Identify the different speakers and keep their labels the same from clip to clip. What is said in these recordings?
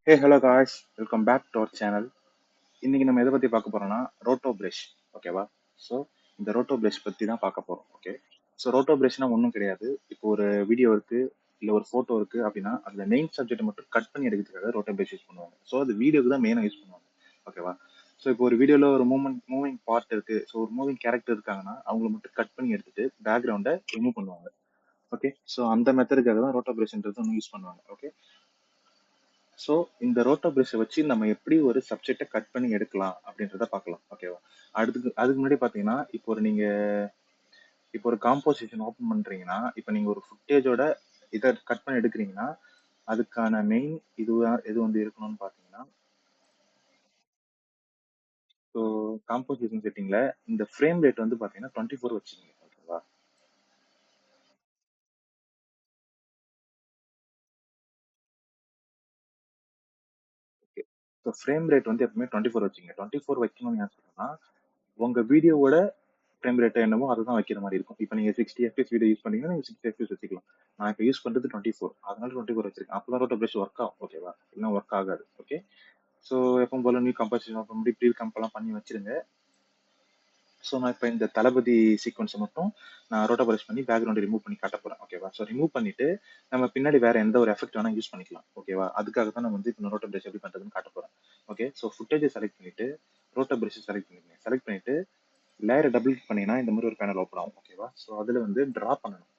Speaker 1: Hey hello guys, welcome back to our channel. இன்னைக்கு நம்ம எதை பற்றி பார்க்க போறோம்னா ரோட்டோ பிரஷ். ஓகேவா? ஸோ இந்த ரோட்டோ பிரஷ் பற்றி தான் பார்க்க போகிறோம். ஓகே, ஸோ ரோட்டோ பிரஷ்னா ஒன்றும் கிடையாது. இப்போ ஒரு வீடியோ இருக்கு, இல்லை ஒரு ஃபோட்டோ இருக்கு அப்படின்னா அதில் மெயின் சப்ஜெக்ட் மட்டும் கட் பண்ணி எடுக்கிறதுக்காக ரோட்டோ பிரஷ் யூஸ் பண்ணுவாங்க. ஸோ அது வீடியோக்கு தான் மெயினாக யூஸ் பண்ணுவாங்க. ஓகேவா? ஸோ இப்போ ஒரு வீடியோவில் ஒரு மூவிங் பார்ட் இருக்கு, ஸோ ஒரு மூவிங் கேரக்டர் இருக்காங்கன்னா அவங்கள மட்டும் கட் பண்ணி எடுத்துட்டு பேக்ரவுண்டை ரிமூவ் பண்ணுவாங்க. ஓகே, ஸோ அந்த மெத்தடுக்காக தான் ரோட்டோ பிரஷ்ன்றது ஒன்று யூஸ் பண்ணுவாங்க. ஓகே, ஸோ இந்த ரோட்டோ பிரஷை வச்சு நம்ம எப்படி ஒரு சப்ஜெக்டை கட் பண்ணி எடுக்கலாம் அப்படின்றத பார்க்கலாம். ஓகேவா? அதுக்கு முன்னாடி பார்த்தீங்கன்னா, இப்போ ஒரு காம்போசிஷன் ஓப்பன் பண்றீங்கன்னா, இப்போ நீங்க ஒரு ஃபுட்டேஜோட இதை கட் பண்ணி எடுக்கிறீங்கன்னா, அதுக்கான மெயின் எது வந்து இருக்கணும்னு பார்த்தீங்கன்னா, ஸோ காம்போசிஷன் செட்டிங்ல இந்த ஃப்ரேம் ரேட் வந்து பார்த்தீங்கன்னா 24 வச்சுக்கோங்க. ஓகேவா? ஓகே, ஸோ ஃப்ரேம் ரேட் வந்து எப்பவுமே 24 வச்சுங்க. 24 வைக்கணும்னு ஏன் சொல்றேன்னா, உங்க வீடியோவோட ஃப்ரேம் ரேட் என்னமோ அதுதான் வைக்கிற மாதிரி இருக்கும். இப்போ நீங்க 60 fps வீடியோ யூஸ் பண்ணீங்கன்னா நீங்க 60 fps வச்சுக்கலாம். நான் இப்போ யூஸ் பண்றது 24, அதனால 24 வச்சிருக்கேன். அப்பதான் ரோட்டோ பிரஷ் ஒர்க் ஆகும். ஓகேவா? இல்லைன்னா ஒர்க் ஆகாது. ஓகே, ஸோ எப்பவும் போல நியூ கம்போசிஷன் ஓப்பன் பண்ணி ப்ரீ கம்பெல்லாம் பண்ணி வச்சிருங்க. ஸோ நான் இப்போ இந்த தளபதி சீக்வன்ஸை மட்டும் நான் ரோட்டோ பிரஷ் பண்ணி பேக்ரவுண்ட் ரிமூவ் பண்ணி காட்ட போறேன். ஓகேவா? ஸோ ரிமூவ் பண்ணிட்டு நம்ம பின்னாடி வேற எந்த ஒரு எஃபெக்ட் வேணா யூஸ் பண்ணிக்கலாம். ஓகேவா? அதுக்காக தான் நான் வந்து இப்போ ரோட்டோ பிரஷ் எப்படி பண்றதுன்னு காட்ட போறேன். ஓகே, ஸோ ஃபுட்டேஜை செலக்ட் பண்ணிட்டு ரோட்டோ பிரஷ் செலக்ட் பண்ணிக்கங்க. செலக்ட் பண்ணிட்டு லேயரை டபுள் கிளிக் பண்ணீங்கன்னா இந்த மாதிரி ஒரு பேனல் ஓப்பன் ஆகும். ஓகேவா? ஸோ அதில் வந்து ட்ரா பண்ணணும்.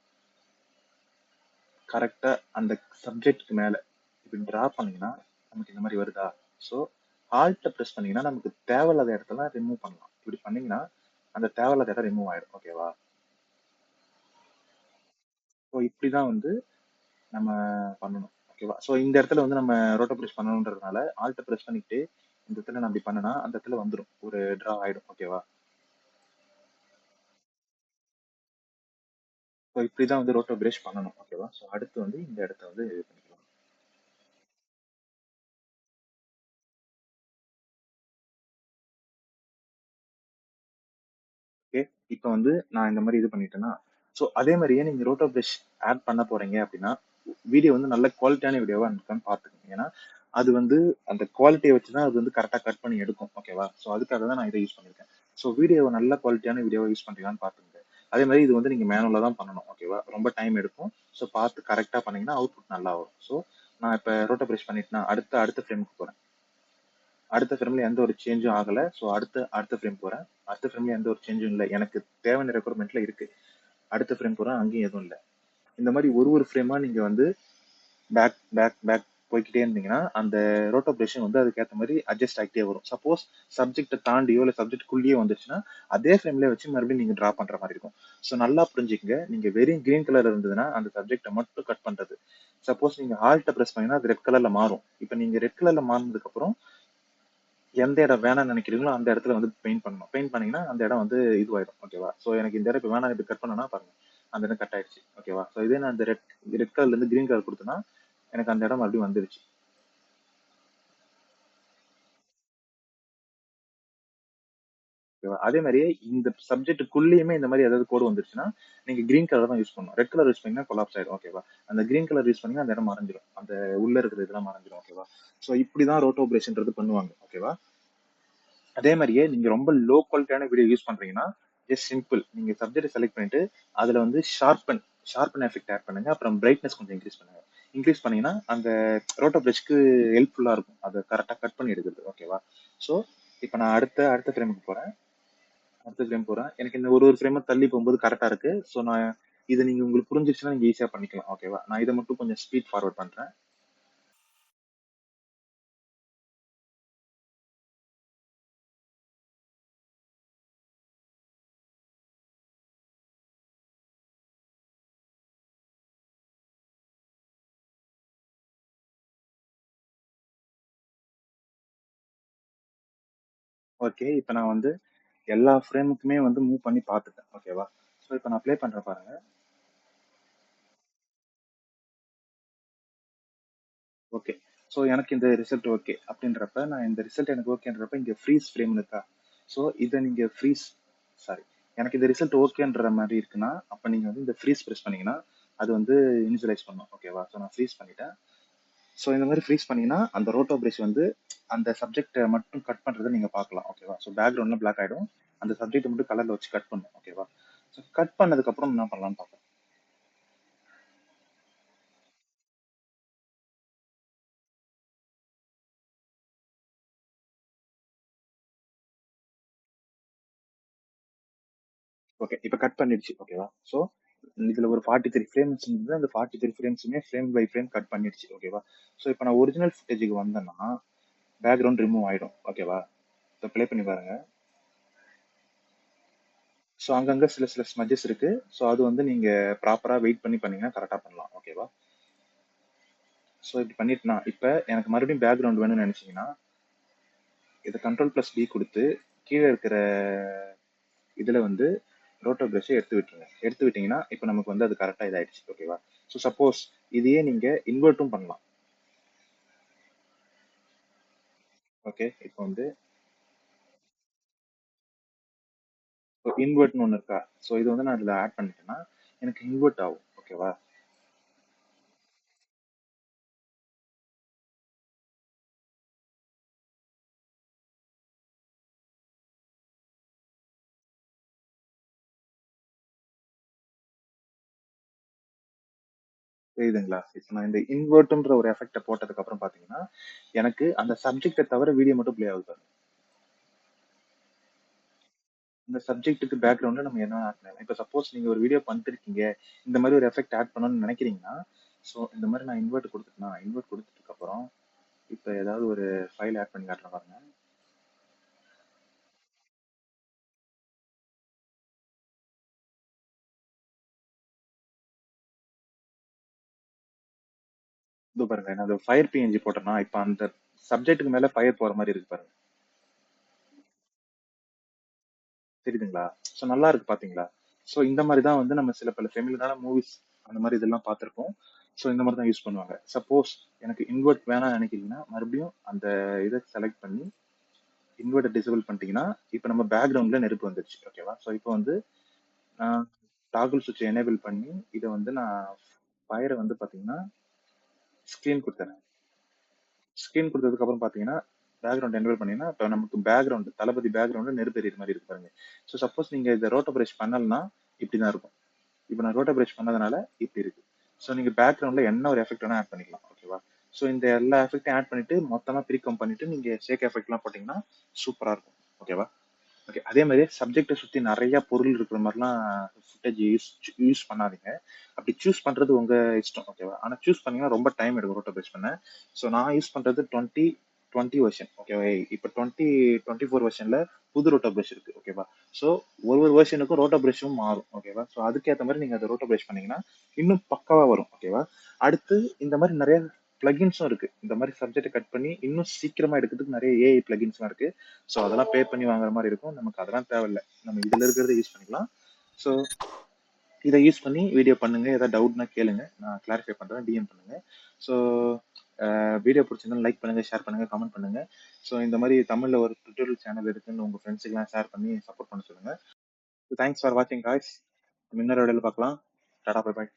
Speaker 1: கரெக்டாக அந்த சப்ஜெக்ட்க்கு மேலே இப்படி ட்ரா பண்ணீங்கன்னா நமக்கு இந்த மாதிரி வருதா? ஸோ ஆல்ட்டை ப்ரெஸ் பண்ணீங்கன்னா நமக்கு தேவையில்லாத இடத்துல ரிமூவ் பண்ணலாம். இப்படி பண்ணீங்கன்னா அந்த தேவையில்லாத இடம் ரிமூவ் ஆயிடும். ஓகேவா? ஸோ இப்படி தான் வந்து நம்ம பண்ணணும். ஓகேவா? ஸோ இந்த இடத்துல வந்து நம்ம ரோட்டோ ப்ரெஸ் பண்ணணுன்றதுனால ஆல்ட்டை ப்ரெஸ் பண்ணிட்டு இந்த இடத்துல நான் அப்படி பண்ணனா அந்த இடத்துல வந்துடும், ஒரு ட்ரா ஆயிடும். ஓகேவா? ஸோ இப்படி தான் வந்து ரோட்டோ பிரஷ் பண்ணணும். ஓகேவா? ஸோ அடுத்து வந்து இந்த இடத்த வந்து இது பண்ணிக்கலாம். ஓகே, இப்போ வந்து நான் இந்த மாதிரி இது பண்ணிட்டேன்னா, ஸோ அதே மாதிரியே நீங்க ரோட்டோ பிரஷ் ஆட் பண்ண போறீங்க அப்படின்னா வீடியோ வந்து நல்ல குவாலிட்டியான வீடியோவா இருக்கான்னு பார்த்துக்கோங்க. ஏன்னா அது வந்து அந்த குவாலிட்டியை வச்சு தான் அது வந்து கரெக்டாக கட் பண்ணி எடுக்கும். ஓகேவா? ஸோ அதுக்காக தான் நான் இதை யூஸ் பண்ணியிருக்கேன். ஸோ வீடியோவை நல்ல குவாலிட்டியான வீடியோவை யூஸ் பண்ணுறீங்களான்னு பார்த்துக்கோங்க. அதே மாதிரி இது வந்து நீங்க மேனுவலாக தான் பண்ணணும். ஓகேவா? ரொம்ப டைம் எடுக்கும். ஸோ பார்த்து கரெக்டாக பண்ணீங்கன்னா அவுட்புட் நல்லா வரும். ஸோ நான் இப்போ ரோட்டோ பிரஷ் பண்ணிட்டுனா அடுத்த ஃப்ரேமுக்கு போறேன். அடுத்த ஃப்ரேம்ல எந்த ஒரு சேஞ்சும் ஆகல. ஸோ அடுத்த ஃப்ரேம் போறேன். அடுத்த ஃப்ரேம்ல எந்த ஒரு சேஞ்சும் இல்லை. எனக்கு தேவையான ரெக்குவயர்மெண்ட்ல இருக்கு. அடுத்த ஃப்ரேம் போறேன், அங்கேயும் எதுவும் இல்லை. இந்த மாதிரி ஒரு ஃப்ரேமா நீங்க வந்து பேக் பேக் பேக் போய்க்கிட்டே இருந்தீங்கன்னா அந்த ரோட்டோ பிரஷன் வந்து அதுக்கேற்ற மாதிரி அட்ஜஸ்ட் ஆகிட்டே வரும். சப்போஸ் சப்ஜெக்டை தாண்டியோ இல்லை சப்ஜெக்ட் குள்ளேயே வந்துச்சுன்னா அதே ஃப்ரேம்ல வச்சு மறுபடியும் நீங்க டிரா பண்ற மாதிரி இருக்கும். ஸோ நல்லா புரிஞ்சுக்கங்க. நீங்க வெறும் கிரீன் கலர் இருந்ததுன்னா அந்த சப்ஜெக்டை மட்டும் கட் பண்றது. சப்போஸ் நீங்க ஆல்ட்ட பிரஸ் பண்ணீங்கன்னா அது ரெட் கலர்ல மாறும். இப்போ நீங்க ரெட் கலர்ல மாறினதுக்கு அப்புறம் எந்த இடம் வேணாம்னு நினைக்கிறீங்களோ அந்த இடத்துல வந்து பெயிண்ட் பண்ணணும். பெயிண்ட் பண்ணீங்கன்னா அந்த இடம் வந்து இதுவாயிடும். ஓகேவா? ஸோ எனக்கு இந்த இடம் இப்போ வேணாம், இப்படி கட் பண்ணனா பாருங்க அந்த இடம் கட் ஆயிடுச்சு. ஓகேவா? ஸோ இதே நான் இந்த ரெட் கலர்ல இருந்து கிரீன் கலர் கொடுத்தேன்னா எனக்கு அந்த இடம் மறுபடியும் வந்துருச்சு. ஓகேவா? அதே மாதிரியே இந்த சப்ஜெக்ட்டுக்குள்ளேயுமே இந்த மாதிரி ஏதாவது கோடு வந்துருச்சுன்னா நீங்க கிரீன் கலர் தான் யூஸ் பண்ணணும். ரெட் கலர் யூஸ் பண்ணீங்கன்னா கொலாப்ஸ் ஆயிடும். ஓகேவா? அந்த கிரீன் கலர் யூஸ் பண்ணீங்கன்னா அந்த இடம் மறைஞ்சிடும். அந்த உள்ள இருக்கிற இதெல்லாம் மறைஞ்சிடும். ஓகேவா? ஸோ இப்படிதான் ரோட்டோ ஆபரேஷன்ன்றது பண்ணுவாங்க. ஓகேவா? அதே மாதிரியே நீங்க ரொம்ப லோ குவாலிட்டியான வீடியோ யூஸ் பண்றீங்கன்னா ஜஸ்ட் சிம்பிள், நீங்க சப்ஜெக்ட் செலக்ட் பண்ணிட்டு அதுல வந்து ஷார்பன் எஃபெக்ட் ஆட் பண்ணுங்க. அப்புறம் பிரைட்னஸ் கொஞ்சம் இன்க்ரீஸ் பண்ணுங்க. இன்க்ரீஸ் பண்ணீங்கன்னா அந்த ரோட்டோ பிரஷ்க்கு ஹெல்ப்ஃபுல்லா இருக்கும், அதை கரெக்டாக கட் பண்ணி எடுக்கிறது. ஓகேவா? ஸோ இப்போ நான் அடுத்த ஃப்ரேமுக்கு போறேன். அடுத்த ஃப்ரேம் போறேன். எனக்கு இந்த ஒரு ஃப்ரேம் தள்ளி போகும்போது கரெக்டா இருக்கு. ஸோ நான் இது நீங்க உங்களுக்கு புரிஞ்சிச்சுன்னா நீங்க ஈஸியா பண்ணிக்கலாம். ஓகேவா? நான் இதை மட்டும் கொஞ்சம் ஸ்பீட் ஃபார்வர்ட் பண்றேன். ஓகே, இப்போ நான் வந்து எல்லா ஃப்ரேமுக்குமே வந்து மூவ் பண்ணி பார்த்துட்டேன். ஓகேவா? ஸோ இப்போ நான் ப்ளே பண்றேன் பாருங்க. ஓகே, ஸோ எனக்கு இந்த ரிசல்ட் ஓகே அப்படின்றப்ப நான் இந்த ரிசல்ட் எனக்கு ஓகேன்றப்ப இங்கே ஃப்ரீஸ் ஃப்ரேம் இருக்கா? ஸோ இதை நீங்கள் சாரி, எனக்கு இந்த ரிசல்ட் ஓகேன்ற மாதிரி இருக்குன்னா அப்போ நீங்கள் வந்து இந்த ஃப்ரீஸ் ப்ரெஸ் பண்ணீங்கன்னா அது வந்து இனிஷியலைஸ் பண்ணும். ஓகேவா? ஸோ நான் ஃப்ரீஸ் பண்ணிட்டேன். ஸோ இந்த மாதிரி ஃப்ரீஸ் பண்ணீங்கன்னா அந்த ரோட்டோ பிரஷ் வந்து அந்த சப்ஜெக்டை மட்டும் கட் பண்றதை நீங்க பார்க்கலாம். ஓகேவா? ஸோ பேக்ரவுண்ட்ல பிளாக் ஆயிடும். அந்த சப்ஜெக்ட் மட்டும் கலர்ல வச்சு கட் பண்ணும். ஓகேவா? ஸோ கட் பண்ணதுக்கு அப்புறம் என்ன பண்ணலாம்னு பார்க்கலாம். ஓகே, இப்போ கட் பண்ணிடுச்சு. ஓகேவா? ஸோ இதுல ஒரு 43 ஃப்ரேம்ஸ் இருந்தது. அந்த 43 ஃப்ரேம்ஸுமே ஃப்ரேம் பை ஃப்ரேம் கட் பண்ணிடுச்சு. ஓகேவா? ஸோ இப்போ நான் ஒரிஜினல் ஃபுட்டேஜுக்கு வந்தேன்னா பேக்ரவுண்ட் ரிமூவ் ஆயிடும். ஓகேவா? இப்போ ப்ளே பண்ணி பாருங்க. ஸோ அங்கங்க சில சில ஸ்மஜஸ் இருக்கு. ஸோ அது வந்து நீங்க ப்ராப்பரா வெயிட் பண்ணி பண்ணீங்கன்னா கரெக்டா பண்ணலாம். ஓகேவா? ஸோ இப்படி பண்ணிட்டுனா இப்போ எனக்கு மறுபடியும் பேக்ரவுண்ட் வேணும்னு நினைச்சீங்கன்னா இதை கண்ட்ரோல் பிளஸ் பி கொடுத்து கீழே இருக்கிற இதுல வந்து ரோட்டோ பிரஷை எடுத்து விட்டுருங்க. எடுத்து விட்டீங்கன்னா இப்போ நமக்கு வந்து அது கரெக்டா இதாயிடுச்சு. ஓகேவா? ஸோ சப்போஸ் இதையே நீங்க இன்வெர்ட்டும் பண்ணலாம். ஓகே, இப்போ வந்து இன்வெர்ட்னு ஒன்று இருக்கா? ஸோ இது வந்து நான் இதில் ஆட் பண்ணிட்டேன்னா எனக்கு இன்வெர்ட் ஆகும். ஓகேவா? புரியுதுங்களா? இப்போ நான் இந்த இன்வெர்ட்ன்ற ஒரு எஃபெக்ட்டை போட்டதுக்கு அப்புறம் பாத்தீங்கன்னா எனக்கு அந்த சப்ஜெக்டை தவிர வீடியோ மட்டும் ப்ளே ஆகுது. இந்த சப்ஜெக்ட்டுக்கு பேக்ரவுண்ட்ல நம்ம என்ன ஆட் பண்ணலாம். இப்போ சப்போஸ் நீங்க ஒரு வீடியோ பண்ணிருக்கீங்க, இந்த மாதிரி ஒரு எஃபெக்ட் ஆட் பண்ணணும்னு நினைக்கிறீங்கன்னா ஸோ இந்த மாதிரி நான் இன்வெர்ட் கொடுத்துட்டேன்னா இன்வெர்ட் கொடுத்ததுக்கு அப்புறம் இப்போ ஏதாவது ஒரு ஃபைல் ஆட் பண்ணி காட்டுறேன் பாருங்க. இது பாருங்க, நான் அந்த ஃபயர் பிஎன்ஜி போட்டேன்னா இப்போ அந்த சப்ஜெக்ட்டுக்கு மேல ஃபயர் போற மாதிரி இருக்கு பாருங்க. தெரியுதுங்களா? ஸோ நல்லா இருக்கு பாத்தீங்களா? ஸோ இந்த மாதிரி தான் வந்து நம்ம சில பல ஃபெமிலியரான மூவிஸ் அந்த மாதிரி இதெல்லாம் பார்த்துருப்போம். ஸோ இந்த மாதிரி தான் யூஸ் பண்ணுவாங்க. சப்போஸ் எனக்கு இன்வெர்ட் வேணாம்னு நினைக்கிறீங்கன்னா மறுபடியும் அந்த இதை செலக்ட் பண்ணி இன்வெர்ட்டை டிசேபிள் பண்ணிட்டீங்கன்னா இப்போ நம்ம பேக்ரவுண்ட்ல நெருப்பு வந்துருச்சு. ஓகேவா? ஸோ இப்போ வந்து நான் டாகுல் சுவிட்ச் எனேபிள் பண்ணி இதை வந்து நான் ஃபயரை வந்து பாத்தீங்கன்னா ஸ்க்ரீன் கொடுத்துறேன். ஸ்க்ரீன் கொடுத்ததுக்கு அப்புறம் பாத்தீங்கன்னா பேக்ரவுண்ட் எனேபிள் பண்ணீங்கன்னா இப்போ நமக்கு பேக்ரவுண்ட் தளபதி பேக்ரவுண்ட் நெருப்பு எரியுற மாதிரி இருக்கு பாருங்க. ஸோ சப்போஸ் நீங்க இதை ரோட்டோ பிரஷ் பண்ணலன்னா இப்படிதான் இருக்கும். இப்போ நான் ரோட்டோ பிரஷ் பண்ணதுனால இப்படி இருக்கு. ஸோ நீங்க பேக்ரவுண்ட்ல என்ன ஒரு எஃபெக்ட் வேணா ஆட் பண்ணிக்கலாம். ஓகேவா? ஸோ இந்த எல்லா எஃபெக்ட்டையும் ஆட் பண்ணிட்டு மொத்தமா ப்ரீகம் பண்ணிட்டு நீங்க ஷேக் எஃபெக்ட்லாம் போட்டீங்கன்னா சூப்பரா இருக்கும். ஓகேவா? ஓகே, அதே மாதிரி சப்ஜெக்டை சுத்தி நிறைய பொருள் இருக்கிற மாதிரிலாம் ஃபுட்டேஜ் யூஸ் பண்ணாதீங்க. அப்படி சூஸ் பண்றது உங்க இஷ்டம். ஓகேவா? ஆனா சூஸ் பண்ணீங்கன்னா ரொம்ப டைம் எடுக்கும் ரோட்டோ பிரஷ் பண்ண. ஸோ நான் யூஸ் பண்றது 2020 வெர்ஷன். ஓகேவா? இப்போ 2024 வெர்ஷன்ல புது ரோட்டோ பிரஷ் இருக்கு. ஓகேவா? ஸோ ஒரு வெர்ஷனுக்கும் ரோட்டோ பிரஷும் மாறும். ஓகேவா? ஸோ அதுக்கேற்ற மாதிரி நீங்க அதை ரோட்டோ பிரஷ் பண்ணீங்கன்னா இன்னும் பக்காவா வரும். ஓகேவா? அடுத்து இந்த மாதிரி நிறைய பிளகின்ஸும் இருக்கு. இந்த மாதிரி சப்ஜெக்ட் கட் பண்ணி இன்னும் சீக்கிரமா எடுக்கிறதுக்கு நிறைய ஏஐ பிளகின்ஸ்லாம் இருக்கு. ஸோ அதெல்லாம் பே பண்ணி வாங்குற மாதிரி இருக்கும். நமக்கு அதெல்லாம் தேவையில்லை. நம்ம இதுல இருக்கிறத யூஸ் பண்ணிக்கலாம். ஸோ இதை யூஸ் பண்ணி வீடியோ பண்ணுங்க. ஏதாவது டவுட்னா கேளுங்க, நான் கிளாரிஃபை பண்றேன். டிஎம் பண்ணுங்க. ஸோ வீடியோ பிடிச்சிருந்தா லைக் பண்ணுங்க, ஷேர் பண்ணுங்க, கமெண்ட் பண்ணுங்க. ஸோ இந்த மாதிரி தமிழ்ல ஒரு டுட்டோரியல் சேனல் இருக்குன்னு உங்க ஃப்ரெண்ட்ஸுக்கெல்லாம் ஷேர் பண்ணி சப்போர்ட் பண்ண சொல்லுங்க. தேங்க்ஸ் ஃபார் வாட்சிங் காய்ஸ். இன்னொரு வீடியோல பார்க்கலாம். Tata, bye by.